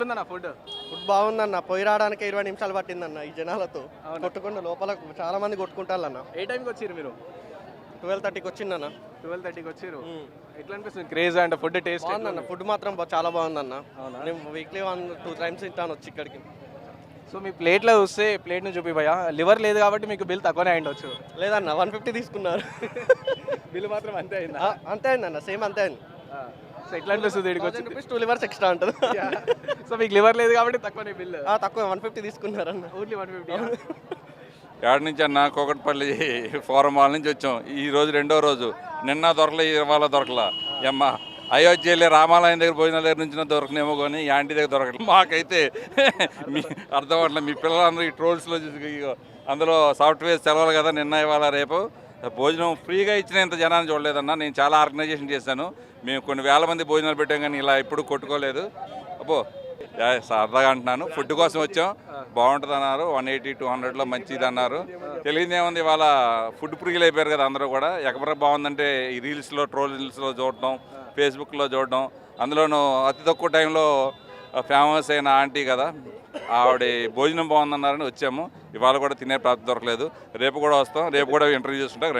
ఉందన్న food food బాగుందన్న. పోయి రావడానికి 20 నిమిషాలు పట్టిందన్న ఈ జనాలతో. కొట్టుకుండా లోపల చాలా మంది కొట్టుకుంటారన్న. ఏ టైంకి వచ్చారు మీరు? 12:30కి వచ్చిందన్న. 12:30కి వచ్చారు. ఎట్లా అనిపిస్తుంది? క్రేజ్ అండ్ ఫుడ్ టేస్ట్ బాగుందన్న. ఫుడ్ మాత్రం చాలా బాగుందన్న. నేను వీక్లీ 1-2 టైమ్స్ తింటాను వచ్చి ఇక్కడికి. సో మీ ప్లేట్లో చూస్తే ప్లేట్ని చూపి భయ్యా, లివర్ లేదు కాబట్టి మీకు బిల్ తక్కువనే అయ్యిండొచ్చు. లేదన్న 150 తీసుకున్నారు. బిల్ మాత్రం అంతే అయిందా? అంతే అయిందన్న, సేమ్ అంతే అయింది. సో ఎట్లా అనిపిస్తుంది? ఇక్కడికి వచ్చి రూపీస్ 2 లివర్స్ ఎక్స్ట్రా ఉంటుంది. సో మీకు లివర్ లేదు కాబట్టి తక్కువనే బిల్. తక్కువ 150 తీసుకున్నారన్న. ఓన్లీ 150. ఏడు నుంచి అన్న కోకట్పల్లి ఫోరం మాల్ నుంచి వచ్చాం. ఈ రోజు రెండో రోజు. నిన్న దొరకలే, ఇవాళ దొరకలా. అమ్మ అయోధ్యలో రామాలయం దగ్గర భోజనాల దగ్గర నుంచి దొరకనేమో కానీ యాంటీ దగ్గర దొరకలేదు. మాకైతే మీ అర్థం అవ్వట్లేదు. మీ పిల్లలందరూ ఈ ట్రోల్స్లో అందులో సాఫ్ట్వేర్ సెలవులు కదా, నిన్న ఇవాళ రేపు భోజనం ఫ్రీగా ఇచ్చినంత జనాన్ని చూడలేదన్న. నేను చాలా ఆర్గనైజేషన్ చేశాను. మేము కొన్ని వేల మంది భోజనాలు పెట్టాం కానీ ఇలా ఎప్పుడు కొట్టుకోలేదు. అబ్బో సరదాగా అంటున్నాను. ఫుడ్ కోసం వచ్చాం. బాగుంటుంది అన్నారు. 180-200లో మంచిది అన్నారు. తెలియదు ఏముంది, ఇవాళ ఫుడ్ ప్రియులు అయిపోయారు కదా అందరూ కూడా. ఎక్కడ బాగుందంటే ఈ రీల్స్లో, ట్రోల్ రీల్స్లో చూడటం, ఫేస్బుక్లో చూడడం. అందులోనూ అతి తక్కువ టైంలో ఫేమస్ అయిన ఆంటీ కదా, ఆవిడ భోజనం బాగుందన్నారని వచ్చాము. ఇవాళ కూడా తినే ప్రాప్తి దొరకలేదు. రేపు కూడా వస్తాం. రేపు కూడా ఇంటర్వ్యూ చేసుకుంటా రండి.